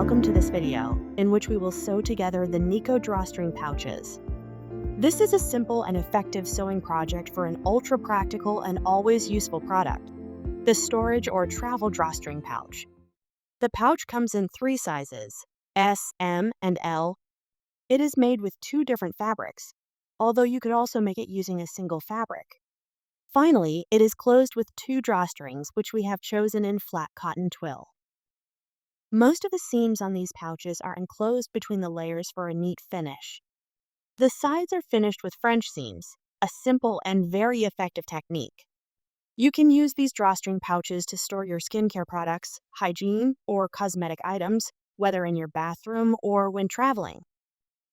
welcome to this video, in which we will sew together the Nikko drawstring pouches. This is a simple and effective sewing project for an ultra-practical and always useful product, the storage or travel drawstring pouch. The pouch comes in 3 sizes, S, M, and L. It is made with 2 different fabrics, although you could also make it using a single fabric. Finally, it is closed with 2 drawstrings, which we have chosen in flat cotton twill. Most of the seams on these pouches are enclosed between the layers for a neat finish. The sides are finished with French seams, a simple and very effective technique. You can use these drawstring pouches to store your skincare products, hygiene, or cosmetic items, whether in your bathroom or when traveling.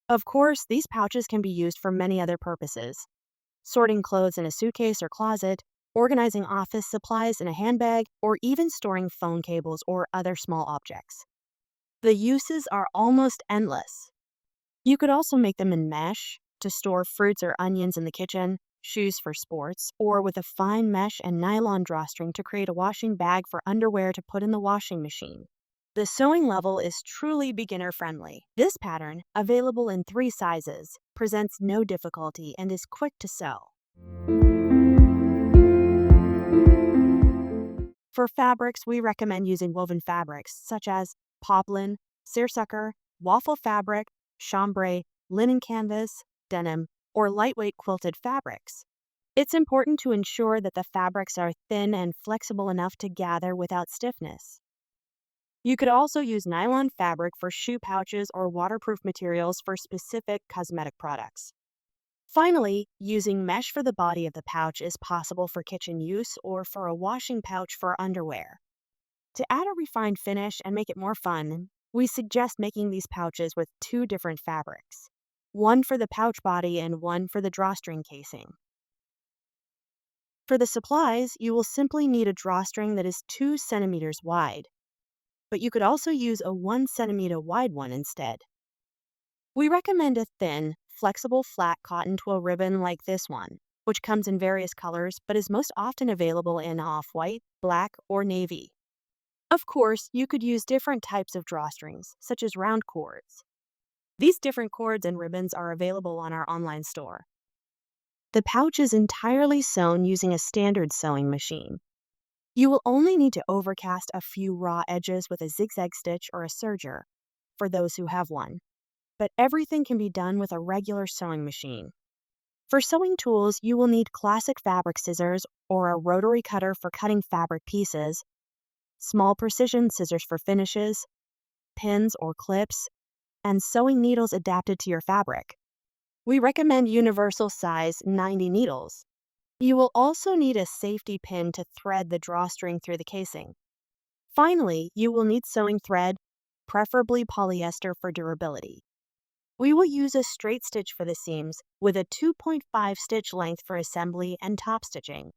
Of course, these pouches can be used for many other purposes: sorting clothes in a suitcase or closet, organizing office supplies in a handbag, or even storing phone cables or other small objects. The uses are almost endless. You could also make them in mesh to store fruits or onions in the kitchen, shoes for sports, or with a fine mesh and nylon drawstring to create a washing bag for underwear to put in the washing machine. The sewing level is truly beginner-friendly. This pattern, available in 3 sizes, presents no difficulty and is quick to sew. For fabrics, we recommend using woven fabrics such as poplin, seersucker, waffle fabric, chambray, linen canvas, denim, or lightweight quilted fabrics. It's important to ensure that the fabrics are thin and flexible enough to gather without stiffness. You could also use nylon fabric for shoe pouches or waterproof materials for specific cosmetic products. Finally, using mesh for the body of the pouch is possible for kitchen use or for a washing pouch for underwear. To add a refined finish and make it more fun, we suggest making these pouches with 2 different fabrics, one for the pouch body and one for the drawstring casing. For the supplies, you will simply need a drawstring that is 2 centimeters wide, but you could also use a 1 centimeter wide one instead. We recommend a thin, flexible flat cotton twill ribbon like this one, which comes in various colors but is most often available in off-white, black, or navy. Of course, you could use different types of drawstrings, such as round cords. These different cords and ribbons are available on our online store. The pouch is entirely sewn using a standard sewing machine. You will only need to overcast a few raw edges with a zigzag stitch or a serger, for those who have one. But everything can be done with a regular sewing machine. For sewing tools, you will need classic fabric scissors or a rotary cutter for cutting fabric pieces, small precision scissors for finishes, pins or clips, and sewing needles adapted to your fabric. We recommend universal size 90 needles. You will also need a safety pin to thread the drawstring through the casing. Finally, you will need sewing thread, preferably polyester for durability. We will use a straight stitch for the seams with a 2.5 stitch length for assembly and top stitching.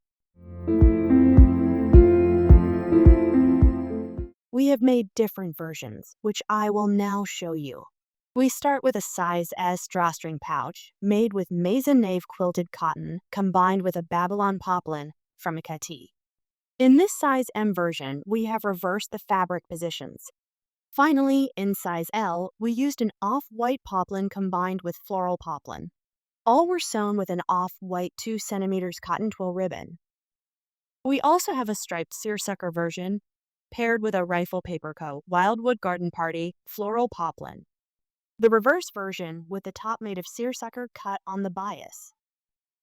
We have made different versions, which I will now show you. We start with a size S drawstring pouch made with maison-nave quilted cotton combined with a Babylon poplin from a Ikati. In this size M version, we have reversed the fabric positions. Finally, in size L, we used an off-white poplin combined with floral poplin. All were sewn with an off-white 2 centimeters cotton twill ribbon. We also have a striped seersucker version, paired with a rifle paper coat, wildwood garden party, floral poplin. The reverse version with the top made of seersucker cut on the bias.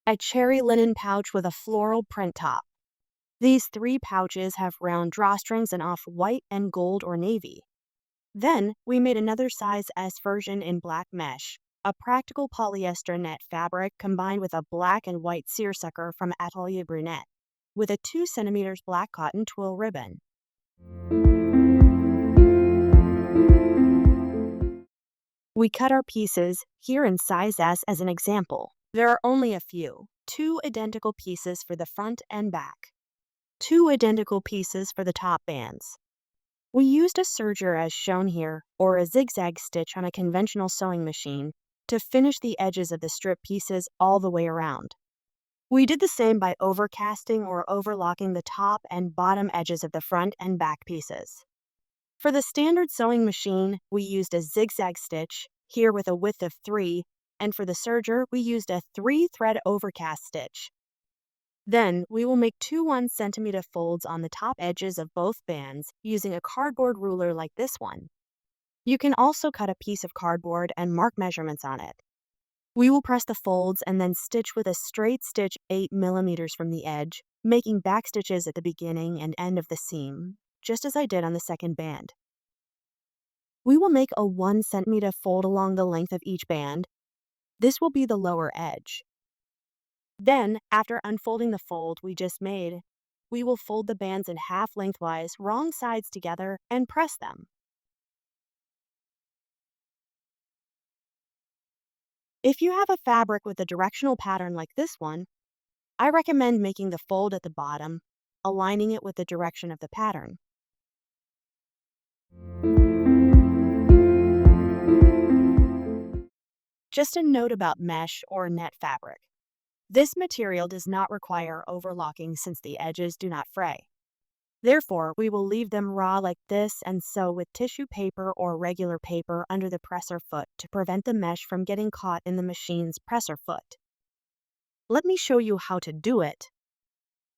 A cherry linen pouch with a floral print top. These 3 pouches have round drawstrings in off-white and gold or navy. Then, we made another size S version in black mesh, a practical polyester net fabric combined with a black and white seersucker from Atelier Brunette, with a 2 centimeters black cotton twill ribbon. We cut our pieces, here in size S as an example. There are only a few, 2 identical pieces for the front and back, 2 identical pieces for the top bands. We used a serger as shown here, or a zigzag stitch on a conventional sewing machine, to finish the edges of the strip pieces all the way around. We did the same by overcasting or overlocking the top and bottom edges of the front and back pieces. For the standard sewing machine, we used a zigzag stitch, here with a width of 3, and for the serger, we used a 3-thread overcast stitch. Then, we will make two 1 centimeter folds on the top edges of both bands using a cardboard ruler like this one. You can also cut a piece of cardboard and mark measurements on it. We will press the folds and then stitch with a straight stitch 8 millimeters from the edge, making back stitches at the beginning and end of the seam, just as I did on the second band. We will make a 1 centimeter fold along the length of each band. This will be the lower edge. Then, after unfolding the fold we just made, we will fold the bands in half lengthwise, wrong sides together, and press them. If you have a fabric with a directional pattern like this one, I recommend making the fold at the bottom, aligning it with the direction of the pattern. Just a note about mesh or net fabric. This material does not require overlocking since the edges do not fray. Therefore, we will leave them raw like this and sew with tissue paper or regular paper under the presser foot to prevent the mesh from getting caught in the machine's presser foot. Let me show you how to do it.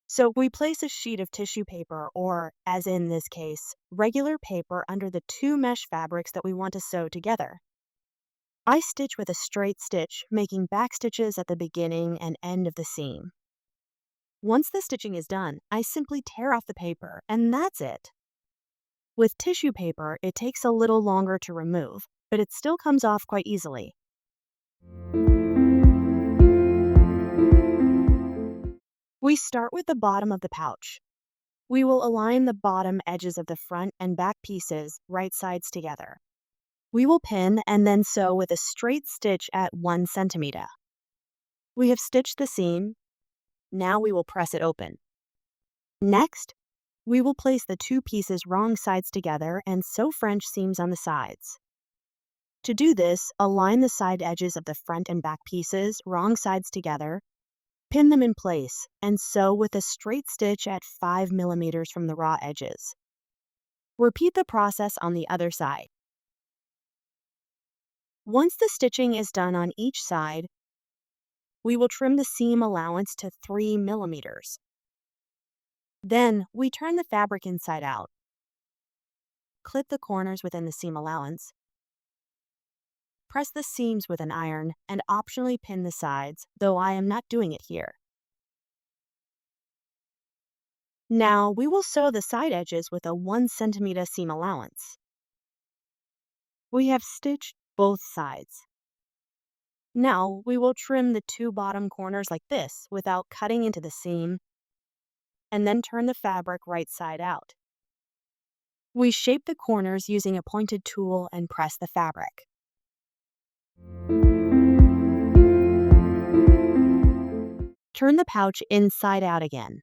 So we place a sheet of tissue paper or, as in this case, regular paper under the two mesh fabrics that we want to sew together. I stitch with a straight stitch, making back stitches at the beginning and end of the seam. Once the stitching is done, I simply tear off the paper, and that's it. With tissue paper, it takes a little longer to remove, but it still comes off quite easily. We start with the bottom of the pouch. We will align the bottom edges of the front and back pieces right sides together. We will pin and then sew with a straight stitch at 1 centimeter. We have stitched the seam. Now we will press it open. Next, we will place the two pieces wrong sides together and sew French seams on the sides. To do this, align the side edges of the front and back pieces wrong sides together, pin them in place, and sew with a straight stitch at 5 millimeters from the raw edges. Repeat the process on the other side. Once the stitching is done on each side, we will trim the seam allowance to 3 millimeters. Then, we turn the fabric inside out. Clip the corners within the seam allowance. Press the seams with an iron and optionally pin the sides, though I am not doing it here. Now, we will sew the side edges with a 1 centimeter seam allowance. We have stitched both sides. Now, we will trim the two bottom corners like this without cutting into the seam, and then turn the fabric right side out. We shape the corners using a pointed tool and press the fabric. Turn the pouch inside out again.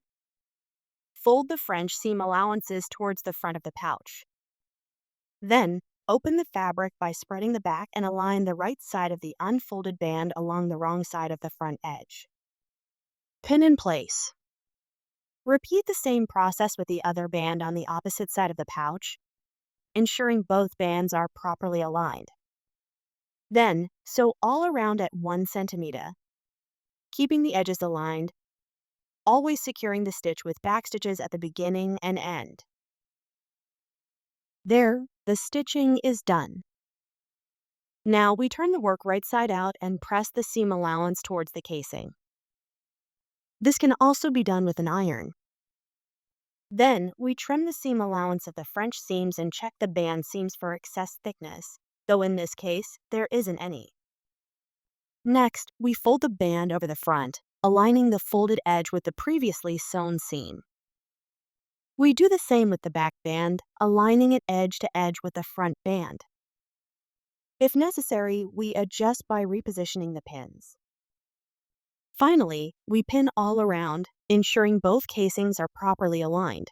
Fold the French seam allowances towards the front of the pouch. Then, open the fabric by spreading the back and align the right side of the unfolded band along the wrong side of the front edge. Pin in place. Repeat the same process with the other band on the opposite side of the pouch, ensuring both bands are properly aligned. Then, sew all around at 1 centimeter, keeping the edges aligned, always securing the stitch with back stitches at the beginning and end. There, the stitching is done. Now we turn the work right side out and press the seam allowance towards the casing. This can also be done with an iron. Then, we trim the seam allowance of the French seams and check the band seams for excess thickness, though in this case, there isn't any. Next, we fold the band over the front, aligning the folded edge with the previously sewn seam. We do the same with the back band, aligning it edge to edge with the front band. If necessary, we adjust by repositioning the pins. Finally, we pin all around, ensuring both casings are properly aligned.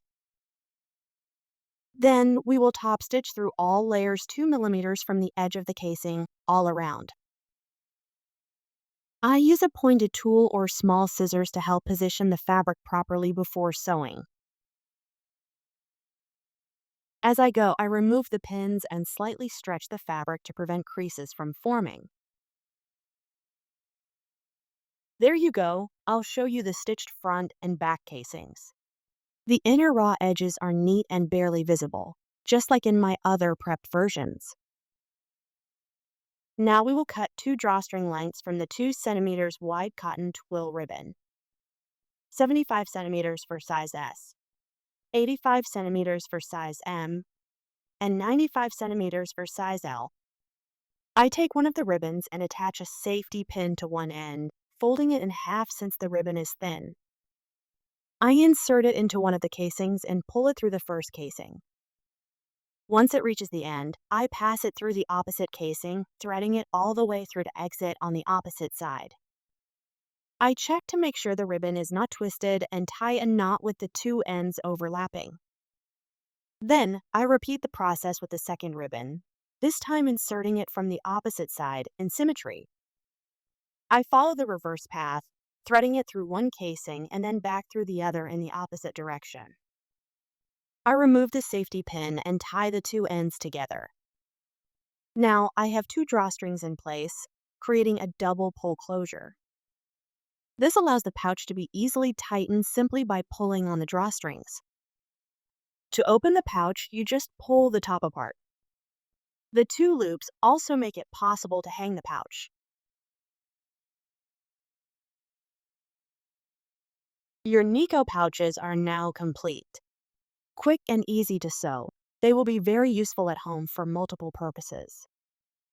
Then, we will top stitch through all layers 2 millimeters from the edge of the casing, all around. I use a pointed tool or small scissors to help position the fabric properly before sewing. As I go, I remove the pins and slightly stretch the fabric to prevent creases from forming. There you go. I'll show you the stitched front and back casings. The inner raw edges are neat and barely visible, just like in my other prep versions. Now we will cut 2 drawstring lengths from the 2 centimeters wide cotton twill ribbon. 75 centimeters for size S, 85 centimeters for size M, and 95 centimeters for size L. I take one of the ribbons and attach a safety pin to one end, folding it in half since the ribbon is thin. I insert it into one of the casings and pull it through the first casing. Once it reaches the end, I pass it through the opposite casing, threading it all the way through to exit on the opposite side. I check to make sure the ribbon is not twisted and tie a knot with the 2 ends overlapping. Then, I repeat the process with the second ribbon, this time inserting it from the opposite side in symmetry. I follow the reverse path, threading it through one casing and then back through the other in the opposite direction. I remove the safety pin and tie the 2 ends together. Now, I have 2 drawstrings in place, creating a double pull closure. This allows the pouch to be easily tightened simply by pulling on the drawstrings. To open the pouch, you just pull the top apart. The 2 loops also make it possible to hang the pouch. Your Nikko pouches are now complete. Quick and easy to sew, they will be very useful at home for multiple purposes.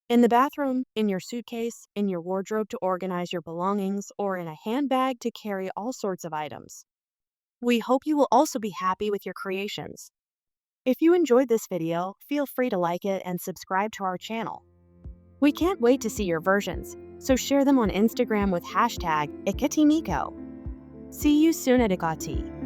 In the bathroom, in your suitcase, in your wardrobe to organize your belongings, or in a handbag to carry all sorts of items. We hope you will also be happy with your creations. If you enjoyed this video, feel free to like it and subscribe to our channel. We can't wait to see your versions, so share them on Instagram with hashtag #IkatiNikko. See you soon at Ikati.